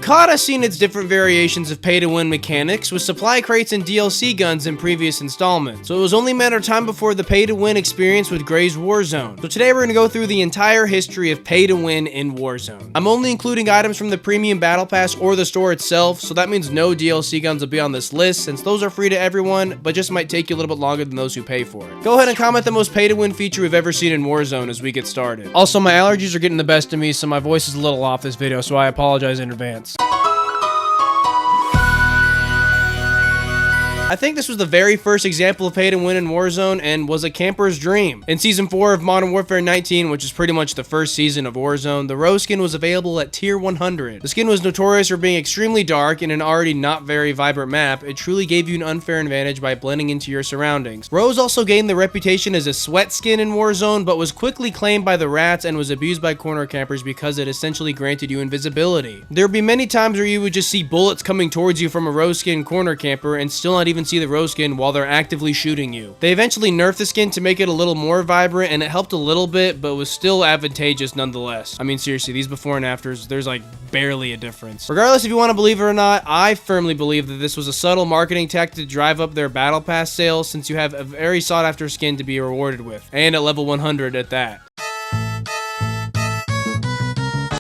kinda seen its different variations of pay-to-win mechanics with supply crates and DLC guns in previous installments, so it was only a matter of time before the pay-to-win experience with Gray's Warzone. So today we're gonna go through the entire history of pay-to-win in Warzone. I'm only including items from the premium battle pass or the store itself, so that means no DLC guns will be on this list since those are free to everyone, but just might take you a little bit longer than those who pay for it. Go ahead and comment the most pay-to-win feature we've ever seen in Warzone as we get started. Also, my allergies are getting the best of me, so my voice is a little off this video, so I apologize in advance. I think this was the very first example of pay to win in Warzone and was a camper's dream. In Season 4 of Modern Warfare 19, which is pretty much the first season of Warzone, the Roze skin was available at tier 100. The skin was notorious for being extremely dark in an already not very vibrant map. It truly gave you an unfair advantage by blending into your surroundings. Roze also gained the reputation as a sweat skin in Warzone, but was quickly claimed by the rats and was abused by corner campers because it essentially granted you invisibility. There would be many times where you would just see bullets coming towards you from a Roze skin corner camper and still not even see the Roze skin while they're actively shooting you. They eventually nerfed the skin to make it a little more vibrant, and it helped a little bit, but was still advantageous nonetheless. I mean, seriously, these before and afters, there's like barely a difference. Regardless if you want to believe it or not, I firmly believe that this was a subtle marketing tactic to drive up their battle pass sales, since you have a very sought after skin to be rewarded with, and at level 100 at that.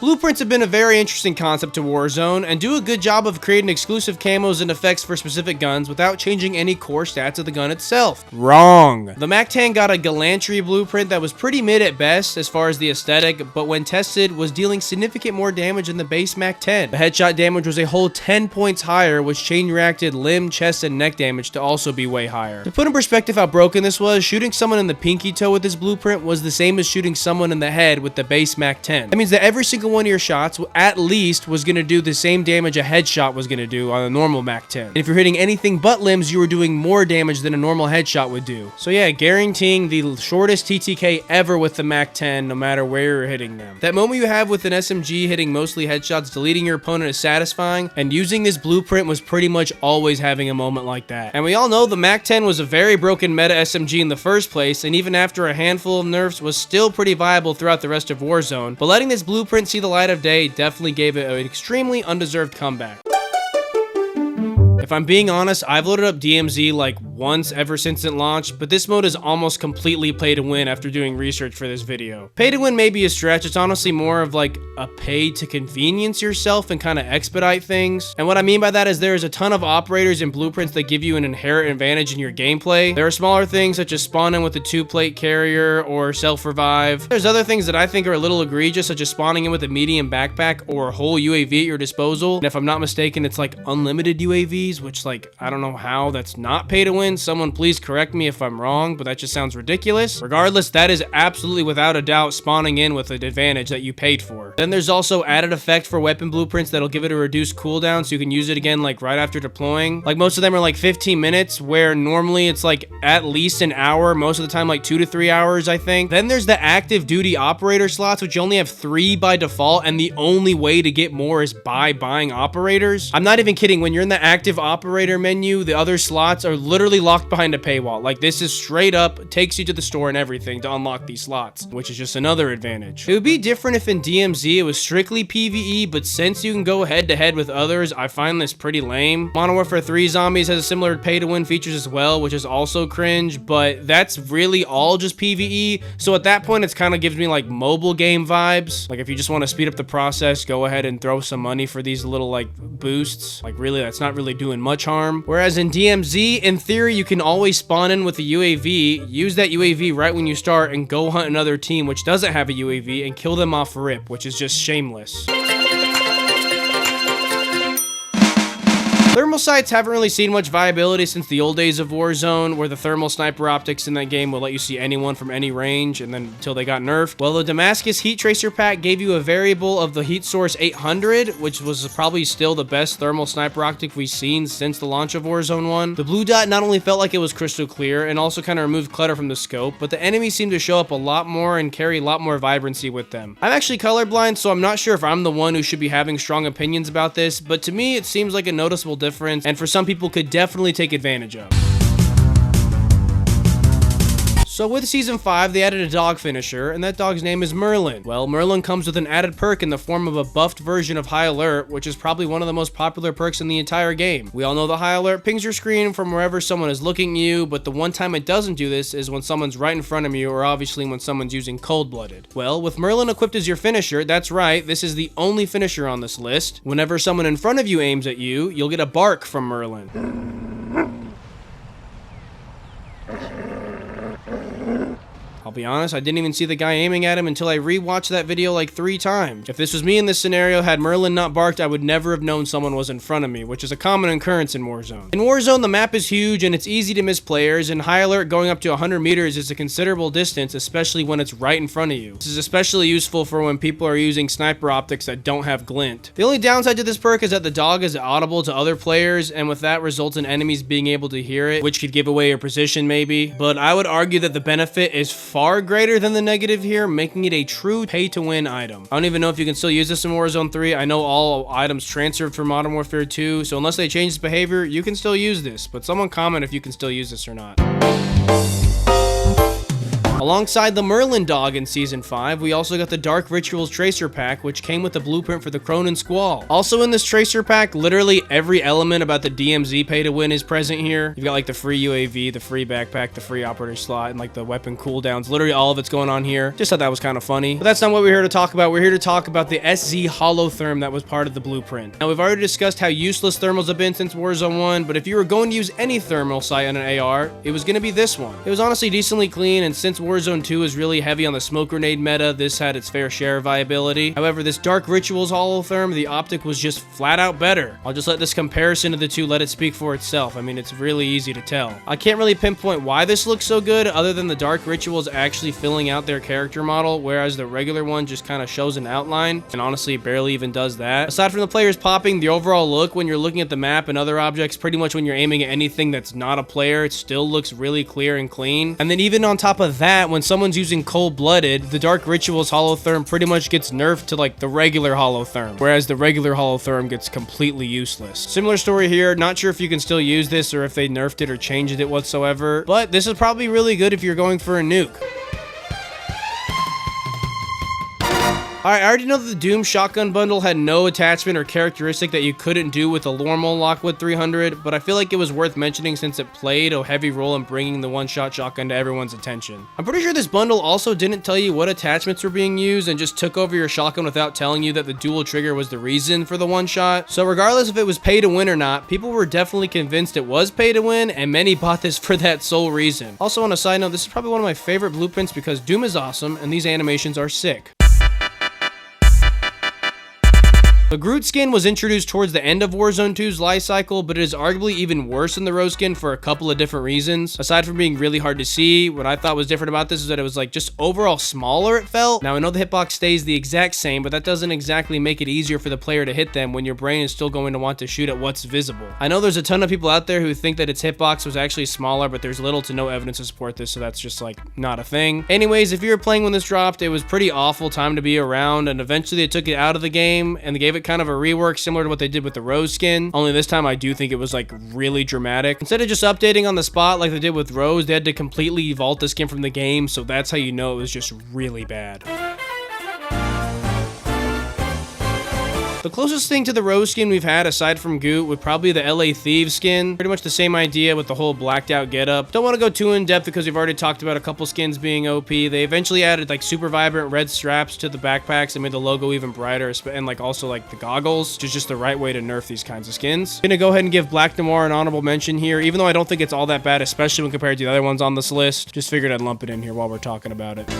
Blueprints have been a very interesting concept to Warzone and do a good job of creating exclusive camos and effects for specific guns without changing any core stats of the gun itself. Wrong. The MAC-10 got a gallantry blueprint that was pretty mid at best as far as the aesthetic, but when tested was dealing significant more damage than the base MAC-10. The headshot damage was a whole 10 points higher, which chain reacted limb, chest, and neck damage to also be way higher. To put in perspective how broken this was, shooting someone in the pinky toe with this blueprint was the same as shooting someone in the head with the base MAC-10. That means that every single one of your shots at least was going to do the same damage a headshot was going to do on a normal MAC-10. And if you're hitting anything but limbs, you were doing more damage than a normal headshot would do. So yeah, guaranteeing the shortest TTK ever with the MAC-10 no matter where you're hitting them. That moment you have with an SMG hitting mostly headshots, deleting your opponent is satisfying, and using this blueprint was pretty much always having a moment like that. And we all know the MAC-10 was a very broken meta SMG in the first place, and even after a handful of nerfs was still pretty viable throughout the rest of Warzone, but letting this blueprint see the light of day definitely gave it an extremely undeserved comeback. If I'm being honest, I've loaded up DMZ like once ever since it launched, but this mode is almost completely pay to win after doing research for this video. Pay to win may be a stretch, it's honestly more of like a pay to convenience yourself and kind of expedite things. And what I mean by that is there is a ton of operators and blueprints that give you an inherent advantage in your gameplay. There are smaller things such as spawning with a 2-plate carrier or self-revive. There's other things that I think are a little egregious, such as spawning in with a medium backpack or a whole UAV at your disposal. And if I'm not mistaken, it's like unlimited UAVs, which like, I don't know how that's not pay to win. Someone please correct me if I'm wrong, but that just sounds ridiculous. Regardless, that is absolutely without a doubt spawning in with an advantage that you paid for. Then there's also added effect for weapon blueprints that'll give it a reduced cooldown so you can use it again like right after deploying. Like most of them are like 15 minutes, where normally it's like at least an hour, most of the time like 2 to 3 hours, I think. Then there's the active duty operator slots, which you only have 3 by default, and the only way to get more is by buying operators. I'm not even kidding, when you're in the active operator menu, the other slots are literally locked behind a paywall. Like this is straight up takes you to the store and everything to unlock these slots, which is just another advantage. It would be different if in DMZ it was strictly PvE, but since you can go head to head with others, I find this pretty lame. Modern Warfare 3 Zombies has a similar pay to win features as well, which is also cringe, but that's really all just PvE. So at that point, it's kind of gives me like mobile game vibes. Like if you just want to speed up the process, go ahead and throw some money for these little like boosts. Like really, that's not really doing much harm. Whereas in DMZ, in theory, you can always spawn in with a UAV, use that UAV right when you start, and go hunt another team which doesn't have a UAV and kill them off rip, which is just shameless. Thermal sights haven't really seen much viability since the old days of Warzone, where the thermal sniper optics in that game will let you see anyone from any range, and then until they got nerfed. Well, the Damascus heat tracer pack gave you a variable of the heat source 800, which was probably still the best thermal sniper optic we've seen since the launch of Warzone 1. The blue dot not only felt like it was crystal clear and also kind of removed clutter from the scope, but the enemies seemed to show up a lot more and carry a lot more vibrancy with them. I'm actually colorblind, so I'm not sure if I'm the one who should be having strong opinions about this, but to me it seems like a noticeable difference, and for some people could definitely take advantage of. So So with Season 5, they added a dog finisher, and that dog's name is Merlin. Well, Merlin comes with an added perk in the form of a buffed version of High Alert, which is probably one of the most popular perks in the entire game. We all know the High Alert pings your screen from wherever someone is looking at you, but the one time it doesn't do this is when someone's right in front of you, or obviously when someone's using Cold-Blooded. Well, with Merlin equipped as your finisher, that's right, this is the only finisher on this list. Whenever someone in front of you aims at you, you'll get a bark from Merlin. I'll be honest, I didn't even see the guy aiming at him until I rewatched that video like 3 times. If this was me in this scenario, had Merlin not barked, I would never have known someone was in front of me, which is a common occurrence in Warzone. In Warzone, the map is huge and it's easy to miss players, and High Alert going up to 100 meters is a considerable distance, especially when it's right in front of you. This is especially useful for when people are using sniper optics that don't have glint. The only downside to this perk is that the dog is audible to other players, and with that results in enemies being able to hear it, which could give away your position maybe. But I would argue that the benefit is far greater than the negative here, making it a true pay-to-win item. I don't even know if you can still use this in Warzone 3. I know all items transferred from Modern Warfare 2, so unless they change its behavior, you can still use this. But someone comment if you can still use this or not. Alongside the Merlin dog in Season 5, we also got the Dark Rituals Tracer Pack, which came with the blueprint for the Cronin Squall. Also in this Tracer Pack, literally every element about the DMZ pay-to-win is present here. You've got like the free UAV, the free backpack, the free operator slot, and like the weapon cooldowns. Literally all of it's going on here. Just thought that was kind of funny. But that's not what we're here to talk about. We're here to talk about the SZ Holotherm that was part of the blueprint. Now, we've already discussed how useless thermals have been since Warzone 1, but if you were going to use any thermal sight on an AR, it was going to be this one. It was honestly decently clean, and since Warzone 2 is really heavy on the smoke grenade meta, this had its fair share of viability. However, this Dark Rituals Holotherm, the optic was just flat out better. I'll just let this comparison of the two let it speak for itself. I mean, it's really easy to tell. I can't really pinpoint why this looks so good other than the Dark Rituals actually filling out their character model, whereas the regular one just kind of shows an outline, and honestly barely even does that. Aside from the players popping, the overall look when you're looking at the map and other objects, pretty much when you're aiming at anything that's not a player, it still looks really clear and clean. And then even on top of that, when someone's using Cold-Blooded, the Dark Rituals Holotherm pretty much gets nerfed to like the regular Holotherm, whereas the regular Holotherm gets completely useless. Similar story here, not sure if you can still use this or if they nerfed it or changed it whatsoever, but this is probably really good if you're going for a nuke. Alright, I already know that the Doom shotgun bundle had no attachment or characteristic that you couldn't do with the normal Lockwood 300, but I feel like it was worth mentioning since it played a heavy role in bringing the one-shot shotgun to everyone's attention. I'm pretty sure this bundle also didn't tell you what attachments were being used and just took over your shotgun without telling you that the dual trigger was the reason for the one-shot. So regardless if it was pay to win or not, people were definitely convinced it was pay to win, and many bought this for that sole reason. Also, on a side note, this is probably one of my favorite blueprints because Doom is awesome and these animations are sick. The Groot skin was introduced towards the end of Warzone 2's life cycle, but it is arguably even worse than the Roze skin for a couple of different reasons. Aside from being really hard to see, what I thought was different about this is that it was like just overall smaller, it felt. Now I know the hitbox stays the exact same, but that doesn't exactly make it easier for the player to hit them when your brain is still going to want to shoot at what's visible. I know there's a ton of people out there who think that its hitbox was actually smaller, but there's little to no evidence to support this, so that's just like not a thing. Anyways, if you were playing when this dropped, it was pretty awful time to be around, and eventually they took it out of the game and they gave it kind of a rework similar to what they did with the Roze skin, only this time I do think it was like really dramatic. Instead of just updating on the spot like they did with Roze, they had to completely vault the skin from the game, so that's how you know it was just really bad. The closest thing to the Roze skin we've had aside from Groot would probably be the LA Thieves skin. Pretty much the same idea with the whole blacked out getup. Don't want to go too in depth because we've already talked about a couple skins being OP. They eventually added like super vibrant red straps to the backpacks and made the logo even brighter, and like also like the goggles, which is just the right way to nerf these kinds of skins. I'm gonna go ahead and give Black Noir an honorable mention here, even though I don't think it's all that bad, especially when compared to the other ones on this list. Just figured I'd lump it in here while we're talking about it.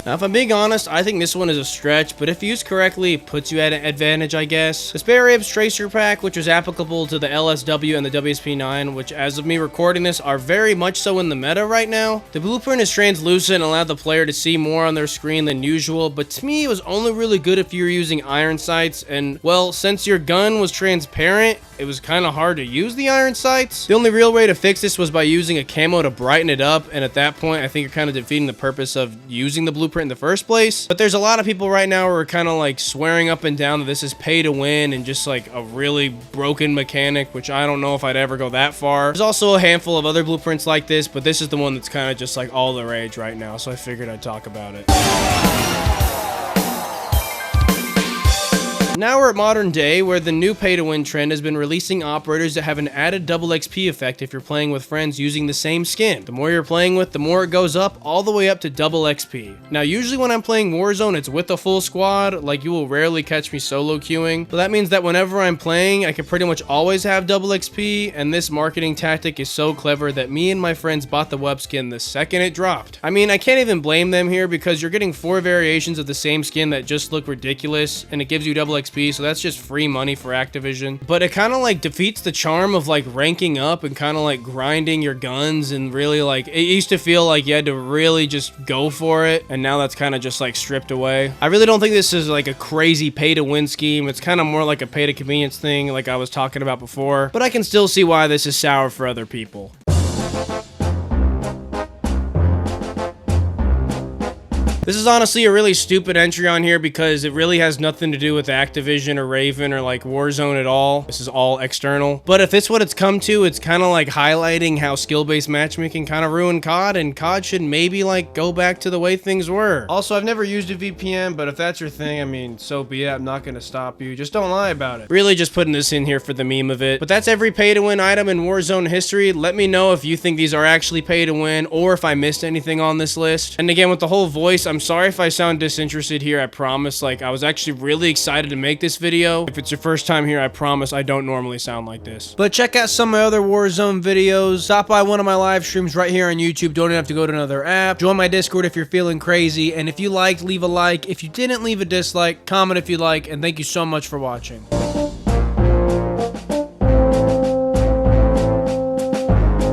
Now, if I'm being honest, I think this one is a stretch, but if used correctly, it puts you at an advantage, I guess. The Spare Ribs Tracer Pack, which was applicable to the LSW and the WSP9, which as of me recording this, are very much so in the meta right now. The blueprint is translucent and allowed the player to see more on their screen than usual, but to me, it was only really good if you were using iron sights, and, well, since your gun was transparent, it was kind of hard to use the iron sights. The only real way to fix this was by using a camo to brighten it up, and at that point, I think you're kind of defeating the purpose of using the blueprint blueprint in the first place. But there's a lot of people right now who are kind of like swearing up and down that this is pay to win and just like a really broken mechanic, which I don't know if I'd ever go that far. There's also a handful of other blueprints like this, but this is the one that's kind of just like all the rage right now, so I figured I'd talk about it. Now we're at modern day, where the new pay-to-win trend has been releasing operators that have an added double XP effect if you're playing with friends using the same skin. The more you're playing with, the more it goes up, all the way up to double XP. Now usually when I'm playing Warzone, it's with a full squad, like you will rarely catch me solo queuing. So that means that whenever I'm playing, I can pretty much always have double XP, and this marketing tactic is so clever that me and my friends bought the web skin the second it dropped. I mean, I can't even blame them here because you're getting 4 variations of the same skin that just look ridiculous, and it gives you double XP, so that's just free money for Activision. But it kind of like defeats the charm of like ranking up and kind of like grinding your guns, and really like it used to feel like you had to really just go for it, and now that's kind of just like stripped away. I really don't think this is like a crazy pay to win scheme. It's kind of more like a pay to convenience thing like I was talking about before, but I can still see why this is sour for other people. This is honestly a really stupid entry on here because it really has nothing to do with Activision or Raven or like Warzone at all. This is all external. But if it's what it's come to, it's kind of like highlighting how skill-based matchmaking kind of ruined COD, and COD should maybe like go back to the way things were. Also, I've never used a VPN, but if that's your thing, I mean, so be it. I'm not gonna stop you. Just don't lie about it. Really just putting this in here for the meme of it. But that's every pay-to-win item in Warzone history. Let me know if you think these are actually pay-to-win or if I missed anything on this list. And again, with the whole voice, I'm sorry if I sound disinterested here. I promise, like, I was actually really excited to make this video. If it's your first time here, I promise I don't normally sound like this. But check out some of my other Warzone videos. Stop by one of my live streams right here on YouTube. Don't even have to go to another app. Join my Discord if you're feeling crazy. And if you liked, leave a like. If you didn't, leave a dislike. Comment if you like. And thank you so much for watching.